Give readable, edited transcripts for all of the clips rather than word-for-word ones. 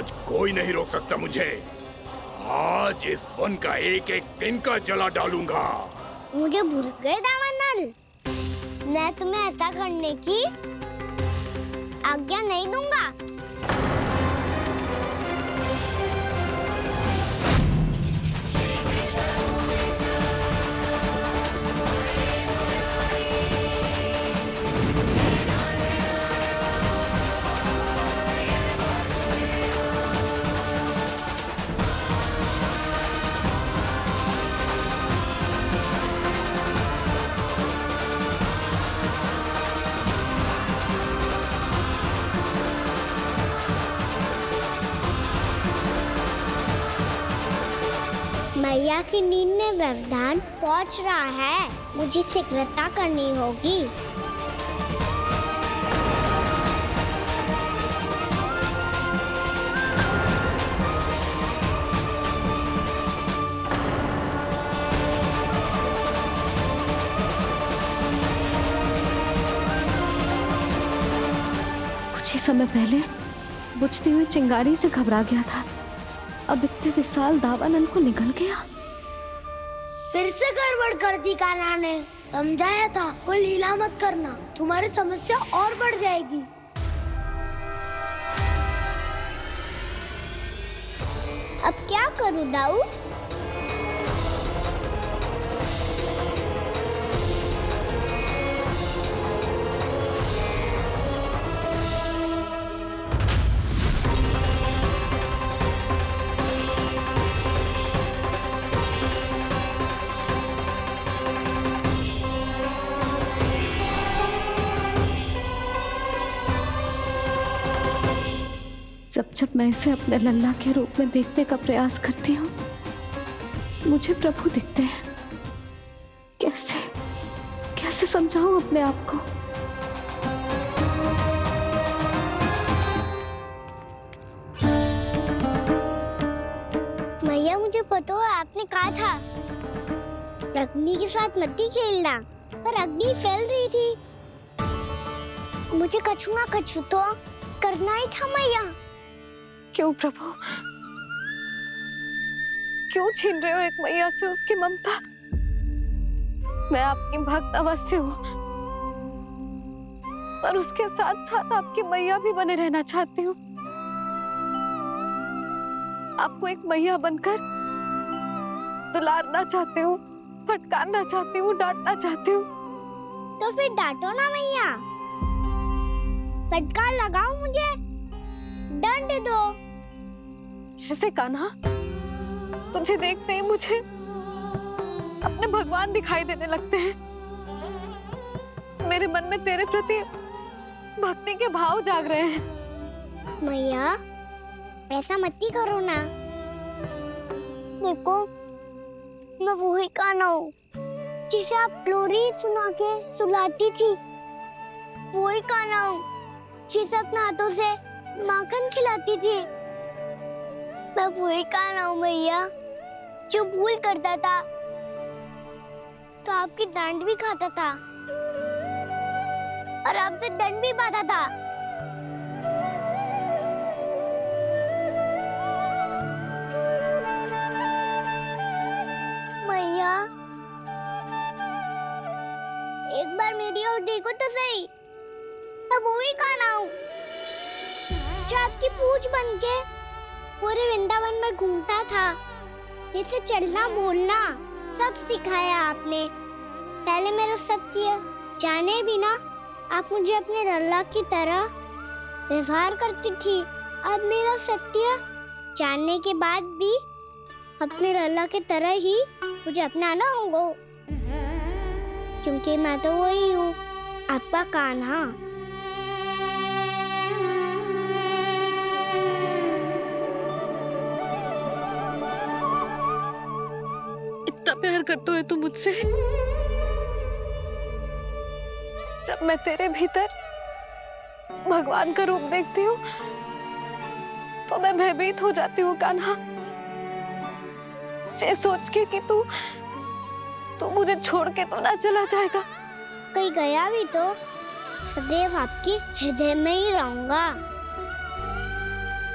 आज कोई नहीं रोक सकता मुझे। आज इस वन का एक एक तिनका जला डालूंगा। मुझे भूल गए दावानल, मैं तुम्हें ऐसा करने की आज्ञा नहीं दूंगा। मैया की नींद में व्यवधान पहुंच रहा है, मुझे शीघ्रता करनी होगी। कुछ ही समय पहले बुझती हुई चिंगारी से घबरा गया था, अब इतने विशाल दावानल को निगल गया। फिर से गड़बड़ कर दी कान्हा ने। समझाया था कोई लीला मत करना, तुम्हारी समस्या और बढ़ जाएगी। अब क्या करूं दाऊ? जब जब मैं इसे अपने लल्ला के रूप में देखने का प्रयास करती हूँ, मुझे प्रभु दिखते हैं। कैसे कैसे समझाऊं अपने आप को? मैया मुझे पता है आपने कहा था अग्नि के साथ मत खेलना, पर अग्नि फैल रही थी। मुझे कछु ना कछु तो करना ही था मैया। क्यों प्रभु, क्यों छीन रहे हो एक मैया से उसकी ममता? मैं आपकी भक्त अवश्य हूँ, पर उसके साथ साथ आपकी मैया भी बने रहना चाहती हूँ। आपको एक मैया बनकर दुलारना चाहती हूँ, फटकारना चाहती हूँ, डांटना चाहती हूँ। तो फिर डांटो ना मैया, फटकार लगाओ, मुझे दंड दो। कैसे कान्हा? तुझे देखते ही मुझे अपने भगवान दिखाई देने लगते हैं। मेरे मन में तेरे प्रति भक्ति के भाव जाग रहे हैं। मैया ऐसा मत ही करो ना। देखो मैं वही कान्हा हूँ जिसे आप लोरी सुना के सुलाती थी। वही कान्हा हूँ जिसे अपने हाथों से माखन खिलाती थी। मैं वही कान्हा हूँ मैया जो भूल करता था तो आपकी डांट भी खाता था और आपसे दंड भी पाता था। मैया एक बार मेरी ओर देखो तो सही। मैं वही कान्हा हूँ जो आपकी पूछ बनके पूरे वृंदावन में घूमता था, जिसे चलना बोलना सब सिखाया आपने। पहले मेरा सत्य जाने बिना आप मुझे अपने लल्ला की तरह व्यवहार करती थी। अब मेरा सत्य जानने के बाद भी अपने लल्ला की तरह ही मुझे अपनाना होगा, क्योंकि मैं तो वही हूँ, आपका कान्हा। इतना प्यार करते हो तू मुझसे? जब मैं तेरे भीतर भगवान का रूप देखती हूँ तो मैं भयभीत हो जाती हूँ कान्हा। ये सोच के कि तू मुझे छोड़ के तो ना चला जाएगा। कहीं गया भी तो सदैव आपके हृदय में ही रहूंगा।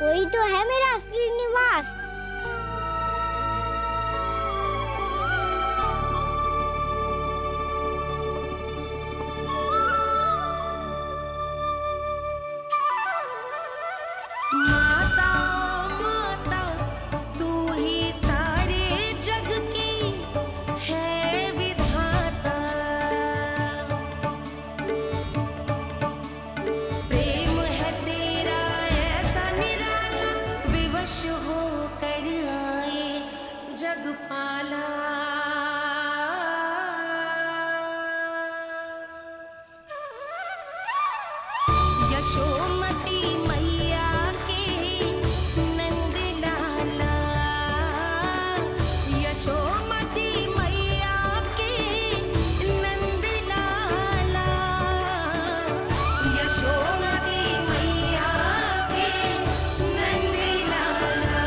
वही तो है मेरा असली निवास। माता माता तू ही सारे जग की है विधाता, प्रेम है तेरा ऐसा निराला, विवश होकर आए जग पाला। यशोमती मैया के नंद लाला, यशोमती मैया के नंद लाला, यशोमती मैया के नंद लाला,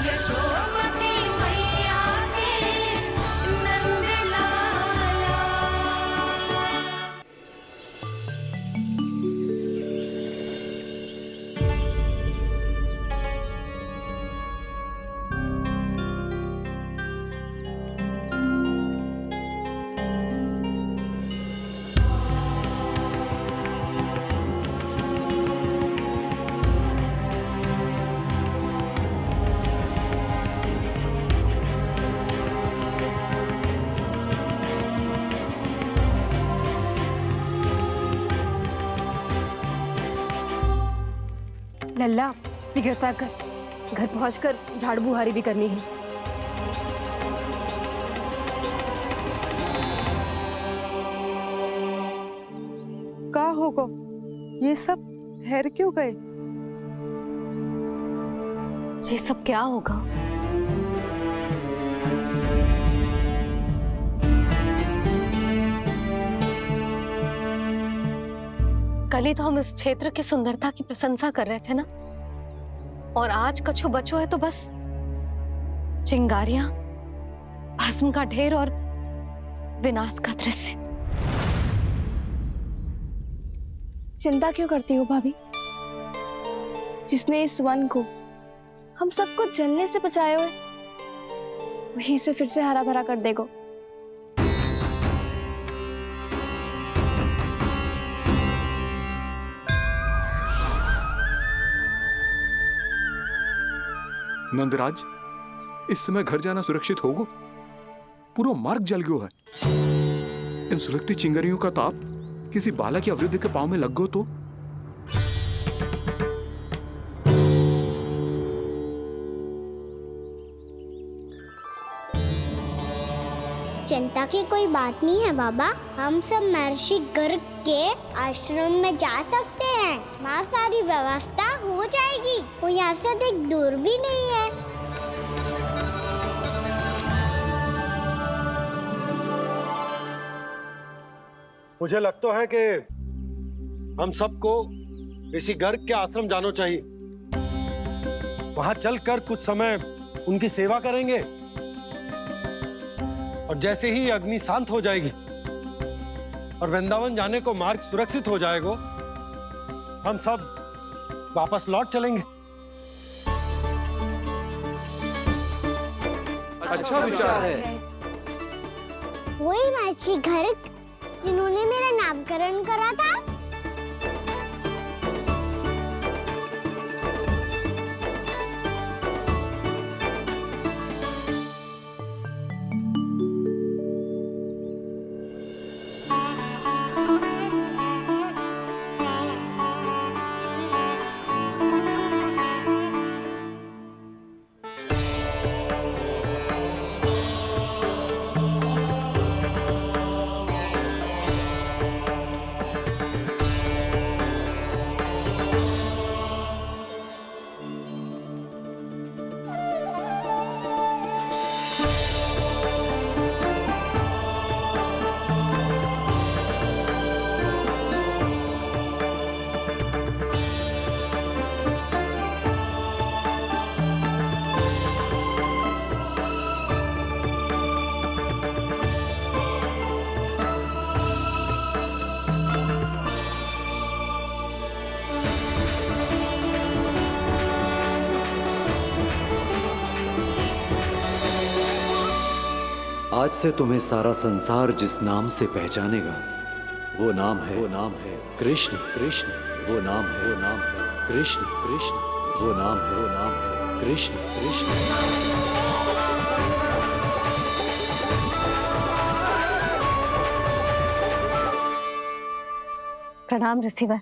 यशोमती मैया के नंद लाला। लल्ला सिगरेट पैक कर, घर पहुंचकर झाड़ बुहारी भी करनी है। का होगा ये सब ठहर क्यों गए? ये सब क्या होगा? कल ही तो हम इस क्षेत्र की सुंदरता की प्रशंसा कर रहे थे ना, और आज कछु बचो है तो बस चिंगारियां, भस्म का ढेर और विनाश का दृश्य। चिंता क्यों करती हो भाभी? जिसने इस वन को हम सबको जलने से बचाए हुए, वहीं से फिर से हरा भरा कर देगा। नंदराज, इस समय घर जाना सुरक्षित होगा? पूरा मार्ग जल गयो है। इन सुलगती चिंगारियों का ताप किसी बालक या वृद्ध के पांव में लग गयो तो? चिंता की कोई बात नहीं है बाबा, हम सब महर्षि गर्ग के आश्रम में जा सकते हैं। वहाँ सारी व्यवस्था हो जाएगी, वो यहाँ से अधिक दूर भी नहीं है। मुझे लगता है कि हम सबको ऋषि गर्ग के आश्रम जाना चाहिए। वहां चलकर कुछ समय उनकी सेवा करेंगे, और जैसे ही अग्नि शांत हो जाएगी और वृंदावन जाने को मार्ग सुरक्षित हो जाएगा, हम सब वापस लौट चलेंगे। अच्छा विचार है। वही महर्षि गर्ग जिन्होंने मेरा नामकरण करा था। आज से तुम्हें सारा संसार जिस नाम से पहचानेगा वो नाम है कृष्ण। कृष्ण वो नाम है कृष्ण। कृष्ण वो नाम है कृष्ण। कृष्ण। प्रणाम रिसीवर।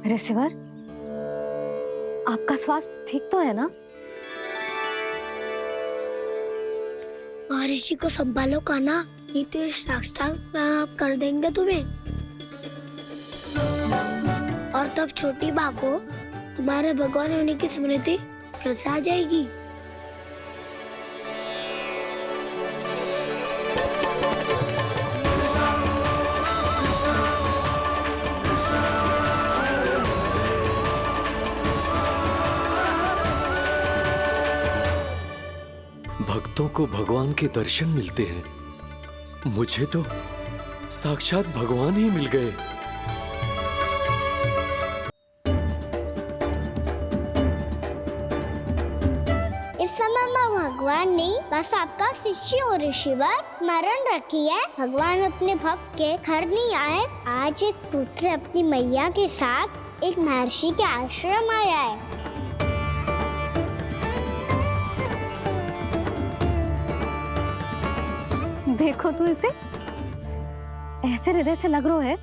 रिसीवर, आपका स्वास्थ्य ठीक तो है ना? महर्षि को संभालो काना, नहीं तो ये साष्टांग प्रणाम कर देंगे तुम्हें। और तब छोटी बा को तुम्हारे भगवान होने की स्मृति फिर से आ जाएगी। भक्तों को भगवान के दर्शन मिलते हैं, मुझे तो साक्षात भगवान ही मिल गए। इस समय मैं भगवान नहीं, बस आपका शिष्य हूँ ऋषिवर। स्मरण रखिए, भगवान अपने भक्त के घर नहीं आए। आज एक पुत्र अपनी मैया के साथ एक महर्षि के आश्रम आया है। देखो तू इसे, ऐसे हृदय से लग रहा है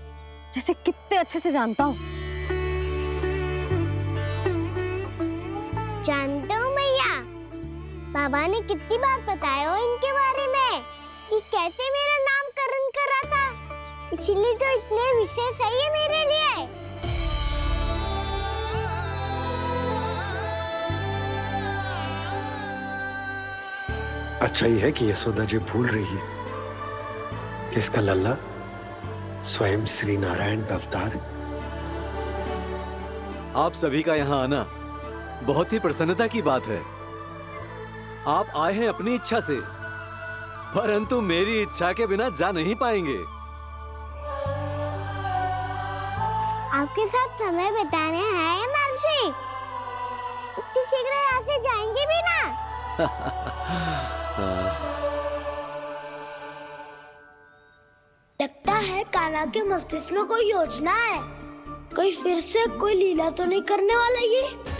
जैसे कितने अच्छे से जानता हूँ। जानते हो मैया, बाबा ने कितनी बार बताया हो इनके बारे में कि कैसे मेरा नामकरण करा था, इसीलिए तो इतने विशेष है ये मेरे लिए। अच्छा ही है कि यशोदा जी भूल रही है कि इसका लल्ला स्वयं श्री नारायण का अवतार है। आप सभी का यहाँ आना बहुत ही प्रसन्नता की बात है। आप आए हैं अपनी इच्छा से, परंतु मेरी इच्छा के बिना जा नहीं पाएंगे। आपके साथ समय बिताने हैं महर्षि, इतनी शीघ्र यहाँ से जाएंगे भी ना? लगता है कान्हा के मस्तिष्क में कोई योजना है, कोई फिर से कोई लीला तो नहीं करने वाला ये।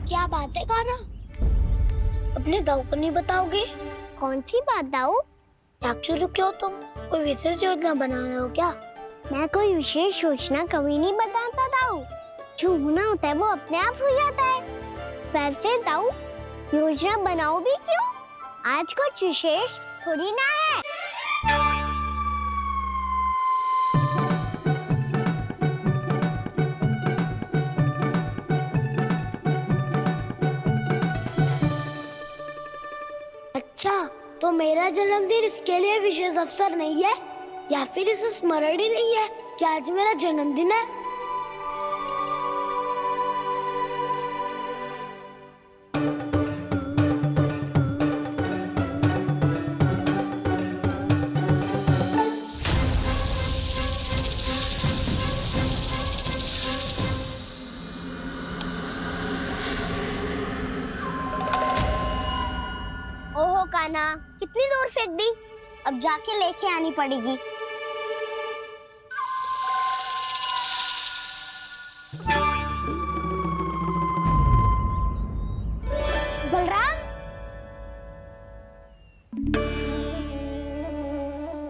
क्या बात है कान्हा, अपने दाऊ को नहीं बताओगे? कौन सी बात दाऊ? चाकचूरू क्यों तुम? कोई विशेष योजना बना रहे हो क्या? मैं कोई विशेष योजना कभी नहीं बताता दाऊ, जो होना होता है वो अपने आप हो जाता है। वैसे दाऊ, योजना बनाओ भी क्यों? आज कुछ विशेष थोड़ी ना है। अच्छा, तो मेरा जन्मदिन इसके लिए विशेष अवसर नहीं है, या फिर इसे स्मरण ही नहीं है कि आज मेरा जन्मदिन है? ओहो कान्हा, कितनी दूर फेंक दी, अब जाके लेके आनी पड़ेगी। बलराम,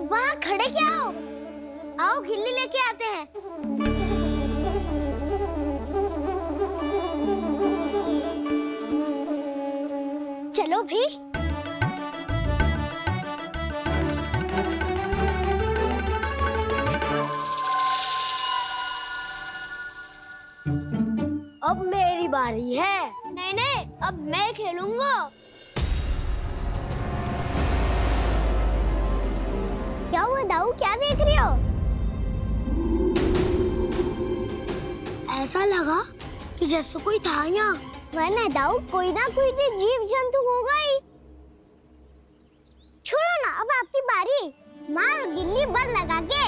वहाँ खड़े क्या हो? आओ खिल्ली लेके आते हैं। भी। अब मेरी बारी है। नहीं नहीं, अब मैं खेलूंगा। क्या हुआ दाऊ, क्या देख रही हो? ऐसा लगा कि जैसे कोई था यहाँ। वरना दाऊ कोई ना कोई तो जीव जंतु होगा ही। छोड़ो ना, अब आपकी बारी। मार गिल्ली बर लगा के।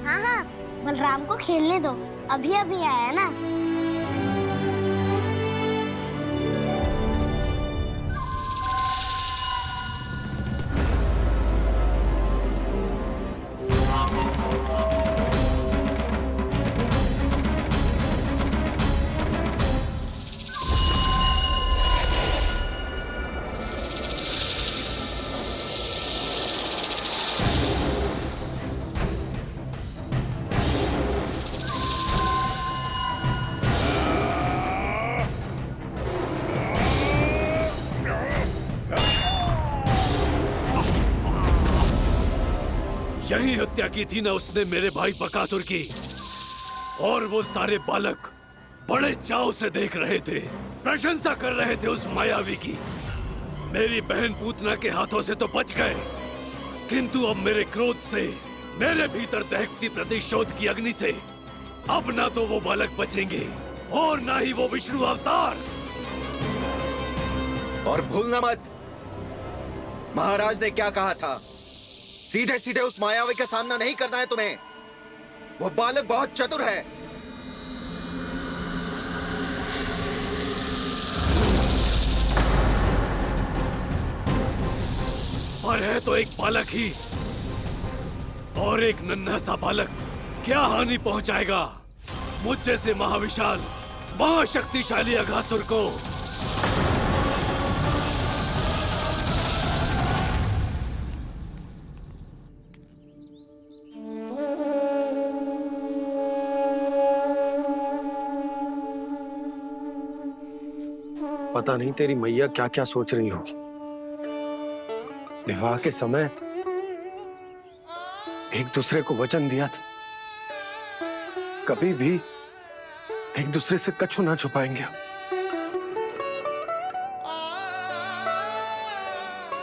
हाँ हाँ, बलराम को खेलने दो, अभी अभी आया ना। यही हत्या की थी ना उसने मेरे भाई बकासुर की। और वो सारे बालक बड़े चाव से देख रहे थे, प्रशंसा कर रहे थे उस मायावी की। मेरी बहन पूतना के हाथों से तो बच गए, किंतु अब मेरे क्रोध से, मेरे भीतर दहकती प्रतिशोध की अग्नि से अब ना तो वो बालक बचेंगे और ना ही वो विष्णु अवतार। और भूलना मत, महाराज ने क्या कहा था। सीधे सीधे उस मायावी का सामना नहीं करना है तुम्हें। वो बालक बहुत चतुर है। पर है तो एक बालक ही, और एक नन्हा सा बालक क्या हानि पहुंचाएगा मुझ जैसे महाविशाल महाशक्तिशाली अघासुर को। पता नहीं तेरी मैया क्या क्या सोच रही होगी। विवाह के समय एक दूसरे को वचन दिया था, कभी भी एक दूसरे से कछु ना छुपाएंगे।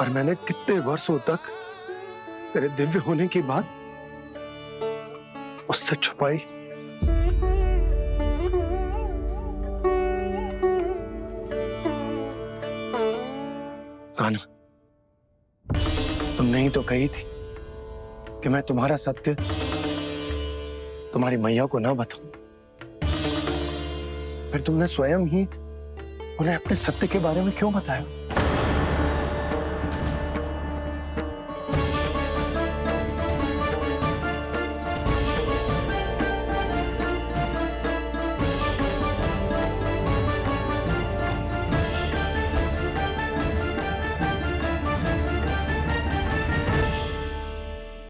और मैंने कितने वर्षों तक तेरे दिव्य होने की बात उससे छुपाई। कान्हा, तुमने ही तो कही थी कि मैं तुम्हारा सत्य तुम्हारी मैया को ना बताऊं। फिर तुमने स्वयं ही उन्हें अपने सत्य के बारे में क्यों बताया?